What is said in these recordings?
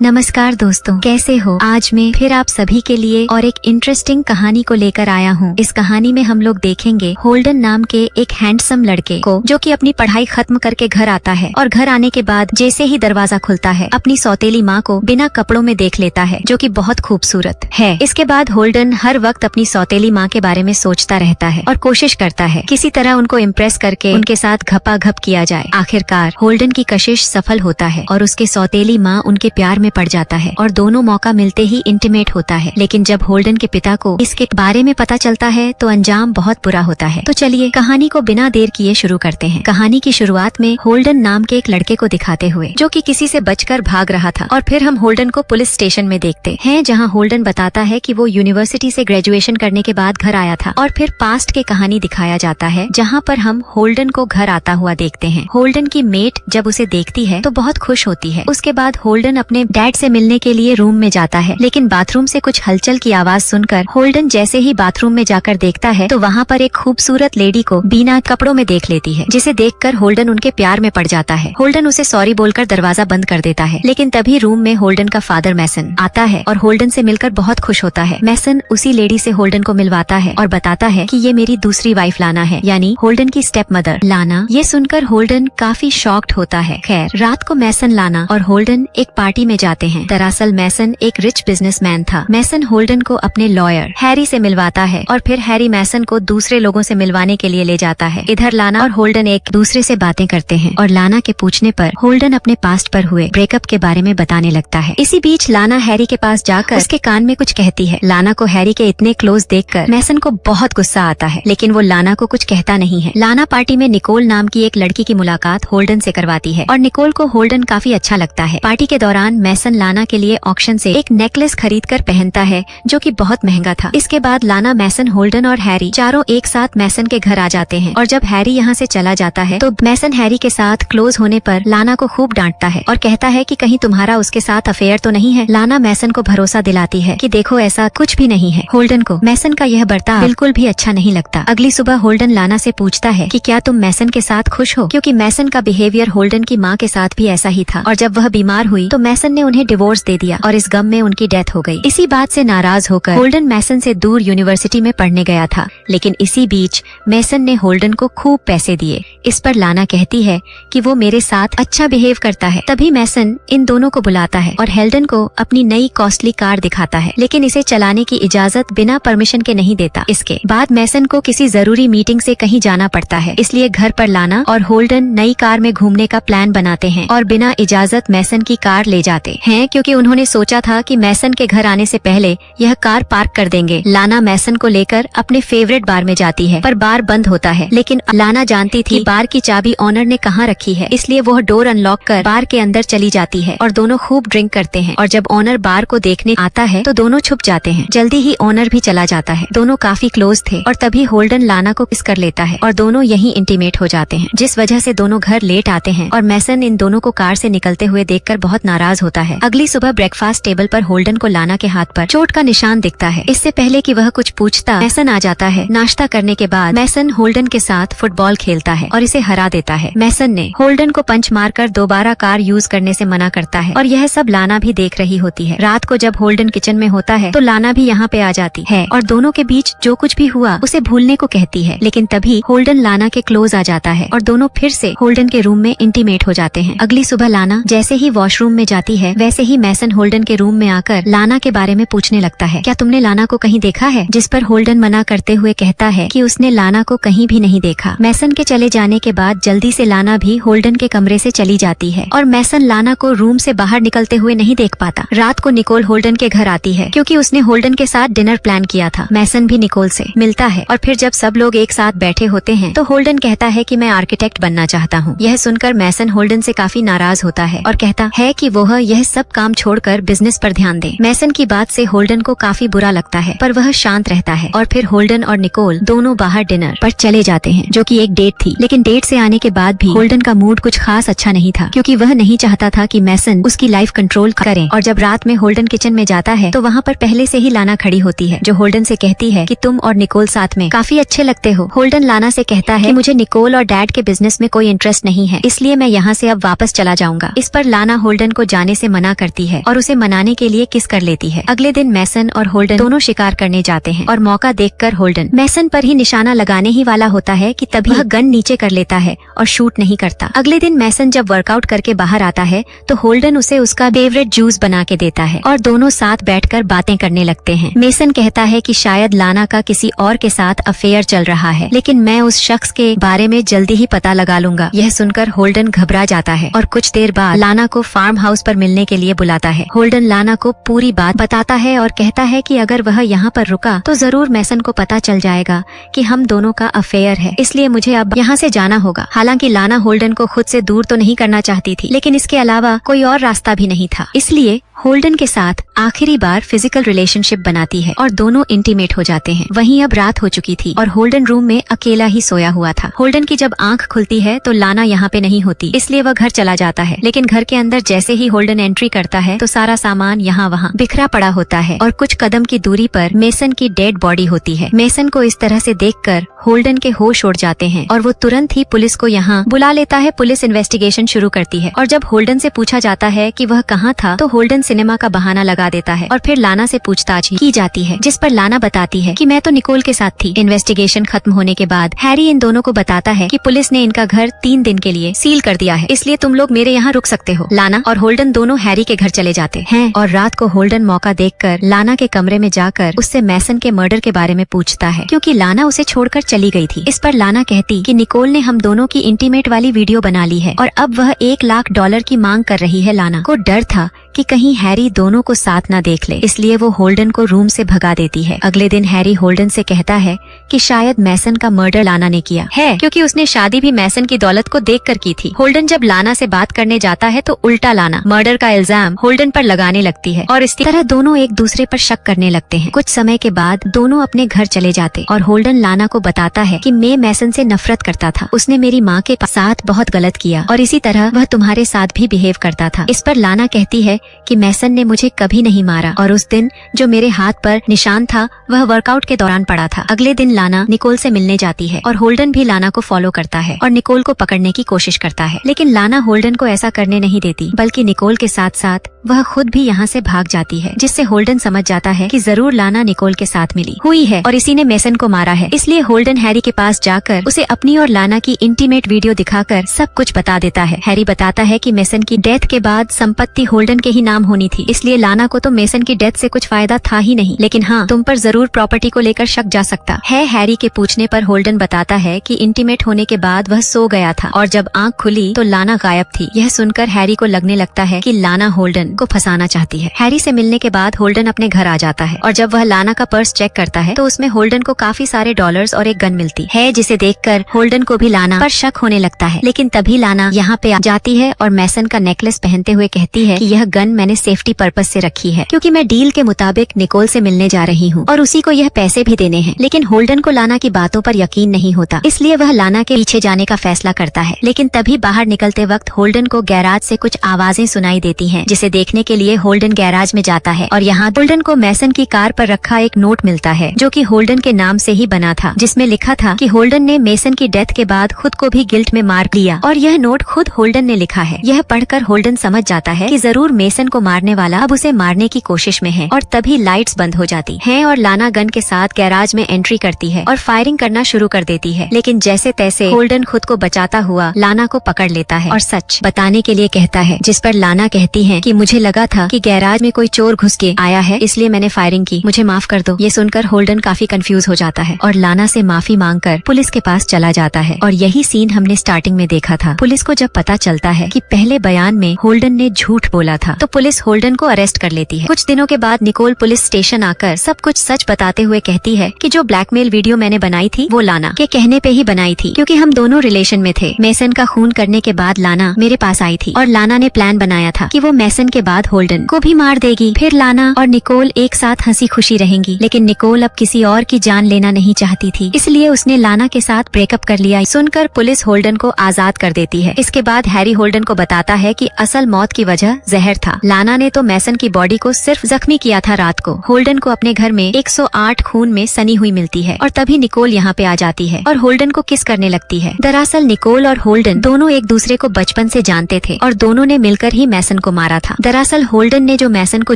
नमस्कार दोस्तों, कैसे हो? आज मैं फिर आप सभी के लिए और एक इंटरेस्टिंग कहानी को लेकर आया हूँ। इस कहानी में हम लोग देखेंगे होल्डन नाम के एक हैंडसम लड़के को, जो कि अपनी पढ़ाई खत्म करके घर आता है और घर आने के बाद जैसे ही दरवाजा खुलता है अपनी सौतेली माँ को बिना कपड़ों में देख लेता है, जो कि बहुत खूबसूरत है। इसके बाद होल्डन हर वक्त अपनी सौतेली माँ के बारे में सोचता रहता है और कोशिश करता है किसी तरह उनको इम्प्रेस करके उनके साथ घपाघप किया जाए। आखिरकार होल्डन की कशिश सफल होता है और उसकी सौतेली माँ उनके प्यार में पड़ जाता है और दोनों मौका मिलते ही इंटीमेट होता है। लेकिन जब होल्डन के पिता को इसके बारे में पता चलता है तो अंजाम बहुत बुरा होता है। तो चलिए कहानी को बिना देर किए शुरू करते हैं। कहानी की शुरुआत में होल्डन नाम के एक लड़के को दिखाते हुए, जो कि किसी से बचकर भाग रहा था, और फिर हम होल्डन को पुलिस स्टेशन में देखते हैं, जहां होल्डन बताता है कि वो यूनिवर्सिटी से ग्रेजुएशन करने के बाद घर आया था। और फिर पास्ट के कहानी दिखाया जाता है, जहां पर हम होल्डन को घर आता हुआ देखते हैं। होल्डन की मेट जब उसे देखती है तो बहुत खुश होती है। उसके बाद होल्डन अपने डैड से मिलने के लिए रूम में जाता है, लेकिन बाथरूम से कुछ हलचल की आवाज सुनकर होल्डन जैसे ही बाथरूम में जाकर देखता है तो वहाँ पर एक खूबसूरत लेडी को बिना कपड़ों में देख लेती है, जिसे देखकर होल्डन उनके प्यार में पड़ जाता है। होल्डन उसे सॉरी बोलकर दरवाजा बंद कर देता है, लेकिन तभी रूम में होल्डन का फादर मैसन आता है और होल्डन से मिलकर बहुत खुश होता है। मैसन उसी लेडी से होल्डन को मिलवाता है और बताता है कि ये मेरी दूसरी वाइफ लाना है, यानी होल्डन की स्टेप मदर लाना। ये सुनकर होल्डन काफी शॉक्ड होता है। खैर, रात को मैसन, लाना और होल्डन एक पार्टी में जाते हैं। दरअसल मैसन एक रिच बिजनेसमैन था। मैसन होल्डन को अपने लॉयर हैरी से मिलवाता है और फिर हैरी मैसन को दूसरे लोगों से मिलवाने के लिए ले जाता है। इधर लाना और होल्डन एक दूसरे से बातें करते हैं और लाना के पूछने पर होल्डन अपने पास्ट पर हुए ब्रेकअप के बारे में बताने लगता है। इसी बीच लाना हैरी के पास जाकर उसके कान में कुछ कहती है। लाना को हैरी के इतने क्लोज देखकर मैसन को बहुत गुस्सा आता है, लेकिन वो लाना को कुछ कहता नहीं है। लाना पार्टी में निकोल नाम की एक लड़की की मुलाकात होल्डन से करवाती है और निकोल को होल्डन काफी अच्छा लगता है। पार्टी के दौरान मैसन लाना के लिए ऑक्शन से एक नेकलेस खरीद कर पहनता है, जो कि बहुत महंगा था। इसके बाद लाना, मैसन, होल्डन और हैरी चारों एक साथ मैसन के घर आ जाते हैं और जब हैरी यहाँ से चला जाता है तो मैसन हैरी के साथ क्लोज होने पर लाना को खूब डांटता है और कहता है कि कहीं तुम्हारा उसके साथ अफेयर तो नहीं है। लाना मैसन को भरोसा दिलाती है कि देखो ऐसा कुछ भी नहीं है। होल्डन को मैसन का यह बर्ताव बिल्कुल भी अच्छा नहीं लगता। अगली सुबह होल्डन लाना से पूछता है कि क्या तुम मैसन के साथ खुश हो, क्योंकि मैसन का बिहेवियर होल्डन की माँ के साथ भी ऐसा ही था और जब वह बीमार हुई तो मैसन ने उन्हें डिवोर्स दे दिया और इस गम में उनकी डेथ हो गई। इसी बात से नाराज होकर होल्डन मैसन से दूर यूनिवर्सिटी में पढ़ने गया था, लेकिन इसी बीच मैसन ने होल्डन को खूब पैसे दिए। इस पर लाना कहती है कि वो मेरे साथ अच्छा बिहेव करता है। तभी मैसन इन दोनों को बुलाता है और होल्डन को अपनी नई कॉस्टली कार दिखाता है, लेकिन इसे चलाने की इजाजत बिना परमिशन के नहीं देता। इसके बाद मैसन को किसी जरूरी मीटिंग से कहीं जाना पड़ता है, इसलिए घर पर लाना और होल्डन नई कार में घूमने का प्लान बनाते हैं और बिना इजाजत मैसन की कार ले जाते हैं, क्योंकि उन्होंने सोचा था कि मैसन के घर आने से पहले यह कार पार्क कर देंगे। लाना मैसन को लेकर अपने फेवरेट बार में जाती है, पर बार बंद होता है। लेकिन लाना जानती थी बार की चाबी ऑनर ने कहाँ रखी है, इसलिए वह डोर अनलॉक कर बार के अंदर चली जाती है और दोनों खूब ड्रिंक करते हैं। और जब ऑनर बार को देखने आता है तो दोनों छुप जाते हैं। जल्दी ही ऑनर भी चला जाता है। दोनों काफी क्लोज थे और तभी होल्डन लाना को किस कर लेता है और दोनों यहीं इंटीमेट हो जाते हैं, जिस वजह से दोनों घर लेट आते हैं और मैसन इन दोनों को कार से निकलते हुए देखकर बहुत नाराज होता है। अगली सुबह ब्रेकफास्ट टेबल पर होल्डन को लाना के हाथ पर चोट का निशान दिखता है। इससे पहले कि वह कुछ पूछता, मैसन आ जाता है। नाश्ता करने के बाद मैसन होल्डन के साथ फुटबॉल खेलता है और इसे हरा देता है। मैसन ने होल्डन को पंच मारकर दोबारा कार यूज करने से मना करता है और यह सब लाना भी देख रही होती है। रात को जब होल्डन किचन में होता है तो लाना भी यहाँ पे आ जाती है और दोनों के बीच जो कुछ भी हुआ उसे भूलने को कहती है, लेकिन तभी होल्डन लाना के क्लोज आ जाता है और दोनों फिर से होल्डन के रूम में इंटीमेट हो जाते हैं। अगली सुबह लाना जैसे ही वॉशरूम में जाती है, वैसे ही मैसन होल्डन के रूम में आकर लाना के बारे में पूछने लगता है, क्या तुमने लाना को कहीं देखा है? जिस पर होल्डन मना करते हुए कहता है कि उसने लाना को कहीं भी नहीं देखा। मैसन के चले जाने के बाद जल्दी से लाना भी होल्डन के कमरे से चली जाती है और मैसन लाना को रूम से बाहर निकलते हुए नहीं देख पाता। रात को निकोल होल्डन के घर आती है, क्योंकि उसने होल्डन के साथ डिनर प्लान किया था। मैसन भी निकोल से मिलता है और फिर जब सब लोग एक साथ बैठे होते हैं तो होल्डन कहता है कि मैं आर्किटेक्ट बनना चाहता हूँ। यह सुनकर मैसन होल्डन से काफी नाराज होता है और कहता है कि वह यह सब काम छोड़कर बिजनेस पर ध्यान दे। मैसन की बात से होल्डन को काफी बुरा लगता है, पर वह शांत रहता है और फिर होल्डन और निकोल दोनों बाहर डिनर पर चले जाते हैं, जो कि एक डेट थी। लेकिन डेट से आने के बाद भी होल्डन का मूड कुछ खास अच्छा नहीं था, क्योंकि वह नहीं चाहता था कि मैसन उसकी लाइफ कंट्रोल करे। और जब रात में होल्डन किचन में जाता है तो वहाँ पर पहले से ही लाना खड़ी होती है, जो होल्डन से कहती है कि तुम और निकोल साथ में काफी अच्छे लगते हो। होल्डन लाना से कहता है कि मुझे निकोल और डैड के बिजनेस में कोई इंटरेस्ट नहीं है, इसलिए मैं यहाँ से अब वापस चला जाऊंगा। इस पर लाना होल्डन को जाने से मना करती है और उसे मनाने के लिए किस कर लेती है। अगले दिन मैसन और होल्डन दोनों शिकार करने जाते हैं और मौका देखकर होल्डन मैसन पर ही निशाना लगाने ही वाला होता है कि तभी वह गन नीचे कर लेता है और शूट नहीं करता। अगले दिन मैसन जब वर्कआउट करके बाहर आता है तो होल्डन उसे उसका फेवरेट जूस बना के देता है और दोनों साथ बैठकर बातें करने लगते हैं। मैसन कहता है कि शायद लाना का किसी और के साथ अफेयर चल रहा है, लेकिन मैं उस शख्स के बारे में जल्दी ही पता लगा लूंगा। यह सुनकर होल्डन घबरा जाता है और कुछ देर बाद लाना को फार्म हाउस पर मिलने के लिए बुलाता है। होल्डन लाना को पूरी बात बताता है और कहता है कि अगर वह यहाँ पर रुका तो जरूर मैसन को पता चल जाएगा कि हम दोनों का अफेयर है, इसलिए मुझे अब यहाँ से जाना होगा। हालांकि लाना होल्डन को खुद से दूर तो नहीं करना चाहती थी, लेकिन इसके अलावा कोई और रास्ता भी नहीं था, इसलिए होल्डन के साथ आखिरी बार फिजिकल रिलेशनशिप बनाती है और दोनों इंटीमेट हो जाते हैं। वहीं अब रात हो चुकी थी और होल्डन रूम में अकेला ही सोया हुआ था। होल्डन की जब आंख खुलती है तो लाना यहाँ पे नहीं होती, इसलिए वह घर चला जाता है। लेकिन घर के अंदर जैसे ही होल्डन एंट्री करता है तो सारा सामान यहाँ वहाँ बिखरा पड़ा होता है और कुछ कदम की दूरी पर मैसन की डेड बॉडी होती है। मैसन को इस तरह से देखकर होल्डन के होश उड़ जाते हैं और वो तुरंत ही पुलिस को यहाँ बुला लेता है। पुलिस इन्वेस्टिगेशन शुरू करती है और जब होल्डन से पूछा जाता है कि वह कहाँ था तो होल्डन सिनेमा का बहाना लगा देता है और फिर लाना से पूछताछ की जाती है, जिस पर लाना बताती है कि मैं तो निकोल के साथ थी। इन्वेस्टिगेशन खत्म होने के बाद हैरी इन दोनों को बताता है कि पुलिस ने इनका घर 3 दिन के लिए सील कर दिया है, इसलिए तुम लोग मेरे यहाँ रुक सकते हो। लाना और होल्डन दोनों हैरी के घर चले जाते हैं और रात को होल्डन मौका देखकर लाना के कमरे में जाकर उससे मैसन के मर्डर के बारे में पूछता है, क्योंकि लाना उसे छोड़कर चली गई थी। इस पर लाना कहती कि निकोल ने हम दोनों की इंटीमेट वाली वीडियो बना ली है और अब वह $1 लाख की मांग कर रही है। लाना को डर था कि कहीं हैरी दोनों को साथ न देख ले, इसलिए वो होल्डन को रूम से भगा देती है। अगले दिन हैरी होल्डन से कहता है कि शायद मैसन का मर्डर लाना ने किया है, क्योंकि उसने शादी भी मैसन की दौलत को देखकर की थी। होल्डन जब लाना से बात करने जाता है तो उल्टा लाना मर्डर का इल्जाम होल्डन पर लगाने लगती है और इस तरह दोनों एक दूसरे पर शक करने लगते हैं। कुछ समय के बाद दोनों अपने घर चले जाते और होल्डन लाना को बताता है कि मैं मैसन से नफरत करता था, उसने मेरी माँ के साथ बहुत गलत किया और इसी तरह वह तुम्हारे साथ भी बिहेव करता था। इस पर लाना कहती है कि मैसन ने मुझे कभी नहीं मारा और उस दिन जो मेरे हाथ पर निशान था वह वर्कआउट के दौरान पड़ा था। अगले दिन लाना निकोल से मिलने जाती है और होल्डन भी लाना को फॉलो करता है और निकोल को पकड़ने की कोशिश करता है, लेकिन लाना होल्डन को ऐसा करने नहीं देती, बल्कि निकोल के साथ साथ वह खुद भी यहाँ से भाग जाती है, जिससे होल्डन समझ जाता है कि जरूर लाना निकोल के साथ मिली हुई है और इसी ने मैसन को मारा है। इसलिए होल्डन हैरी के पास जाकर उसे अपनी और लाना की इंटीमेट वीडियो दिखाकर सब कुछ बता देता है। हैरी बताता है कि मैसन की डेथ के बाद संपत्ति होल्डन के ही नाम होनी थी, इसलिए लाना को तो मैसन की डेथ से कुछ फायदा था ही नहीं, लेकिन हाँ तुम पर जरूर प्रॉपर्टी को लेकर शक जा सकता है। हैरी के पूछने पर होल्डन बताता है कि इंटीमेट होने के बाद वह सो गया था और जब आंख खुली तो लाना गायब थी। यह सुनकर हैरी को लगने लगता है कि लाना होल्डन को फंसाना चाहती है। हैरी से मिलने के बाद होल्डन अपने घर आ जाता है और जब वह लाना का पर्स चेक करता है तो उसमें होल्डन को काफी सारे डॉलर्स और एक गन मिलती है, जिसे देखकर होल्डन को भी लाना पर शक होने लगता है। लेकिन तभी लाना यहाँ पे आ जाती है और मैसन का नेकलेस पहनते हुए कहती है कि यह गन मैंने सेफ्टी पर्पस से रखी है, क्योंकि मैं डील के मुताबिक निकोल से मिलने जा रही हूँ और उसी को यह पैसे भी देने हैं। लेकिन होल्डन को लाना की बातों पर यकीन नहीं होता, इसलिए वह लाना के पीछे जाने का फैसला करता है। लेकिन तभी बाहर निकलते वक्त होल्डन को गैराज से कुछ आवाजें सुनाई देती हैं, जिसे देखने के लिए होल्डन गैराज में जाता है और यहाँ होल्डन को मैसन की कार पर रखा एक नोट मिलता है, जो कि होल्डन के नाम से ही बना था, जिसमें लिखा था कि होल्डन ने मैसन की डेथ के बाद खुद को भी गिल्ट में मार लिया और यह नोट खुद होल्डन ने लिखा है। यह पढ़कर होल्डन समझ जाता है कि जरूर मैसन को मारने वाला अब उसे मारने की कोशिश में है और तभी लाइट्स बंद हो जाती हैं और लाना गन के साथ गैराज में एंट्री करती है और फायरिंग करना शुरू कर देती है। लेकिन जैसे तैसे होल्डन खुद को बचाता हुआ लाना को पकड़ लेता है और सच बताने के लिए कहता है, जिस पर लाना कहती है कि मुझे लगा था कि गैराज में कोई चोर घुस के आया है, इसलिए मैंने फायरिंग की, मुझे माफ कर दो। ये सुनकर होल्डन काफी कंफ्यूज हो जाता है और लाना से माफी मांगकर पुलिस के पास चला जाता है और यही सीन हमने स्टार्टिंग में देखा था। पुलिस को जब पता चलता है कि पहले बयान में होल्डन ने झूठ बोला था तो पुलिस होल्डन को अरेस्ट कर लेती है। कुछ दिनों के बाद निकोल पुलिस स्टेशन आकर सब कुछ सच बताते हुए कहती है कि जो ब्लैकमेल वीडियो मैंने बनाई थी वो लाना के कहने पे ही बनाई थी, क्योंकि हम दोनों रिलेशन में थे। मैसन का खून करने के बाद लाना मेरे पास आई थी और लाना ने प्लान बनाया था कि वो मैसन के बाद होल्डन को भी मार देगी, फिर लाना और निकोल एक साथ हंसी खुशी रहेंगी। लेकिन निकोल अब किसी और की जान लेना नहीं चाहती थी, इसलिए उसने लाना के साथ ब्रेकअप कर लिया। सुनकर पुलिस होल्डन को आजाद कर देती है। इसके बाद हैरी होल्डन को बताता है कि असल मौत की वजह जहर था। लाना ने तो मैसन की बॉडी को सिर्फ जख्मी किया था रात को। होल्डन को अपने घर में 108 खून में सनी हुई मिलती है और तभी निकोल यहाँ पे आ जाती है और होल्डन को किस करने लगती है। दरअसल निकोल और होल्डन दोनों एक दूसरे को बचपन से जानते थे और दोनों ने मिलकर ही मैसन को मारा था। दरअसल होल्डन ने जो मैसन को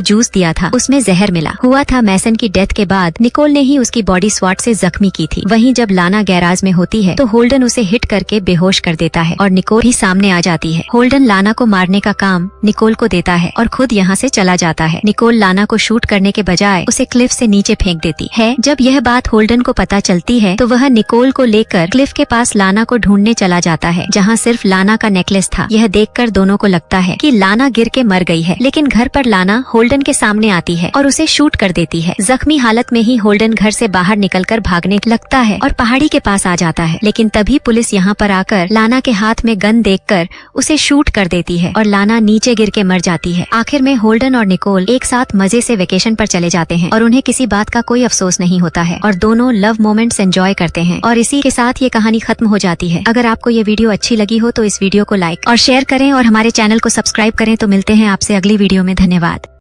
जूस दिया था उसमें जहर मिला हुआ था। मैसन की डेथ के बाद निकोल ने ही उसकी बॉडी स्वॉट से जख्मी की थी। वहीं जब लाना गैराज में होती है तो होल्डन उसे हिट करके बेहोश कर देता है और निकोल भी सामने आ जाती है। होल्डन लाना को मारने का काम निकोल को देता है और खुद यहाँ से चला जाता है। निकोल लाना को शूट करने के बजाय उसे क्लिफ से नीचे फेंक देती है। जब यह बात होल्डन को पता चलती है तो वह निकोल को लेकर क्लिफ के पास लाना को ढूंढने चला जाता है, जहाँ सिर्फ लाना का नेकलेस था। यह देखकर दोनों को लगता है कि लाना गिर के मर गई है, लेकिन घर पर लाना होल्डन के सामने आती है और उसे शूट कर देती है। जख्मी हालत में ही होल्डन घर से बाहर निकलकर भागने लगता है और पहाड़ी के पास आ जाता है, लेकिन तभी पुलिस यहाँ पर आकर लाना के हाथ में गन देखकर उसे शूट कर देती है और लाना नीचे गिर के मर जाती है। आखिर में होल्डन और निकोल एक साथ मजे से वेकेशन पर चले जाते हैं और उन्हें किसी बात का कोई अफसोस नहीं होता है और दोनों लव मोमेंट्स एंजॉय करते हैं और इसी के साथ ये कहानी खत्म हो जाती है। अगर आपको ये वीडियो अच्छी लगी हो तो इस वीडियो को लाइक और शेयर करें और हमारे चैनल को सब्सक्राइब करें। तो मिलते हैं आपसे अगली वीडियो में। धन्यवाद।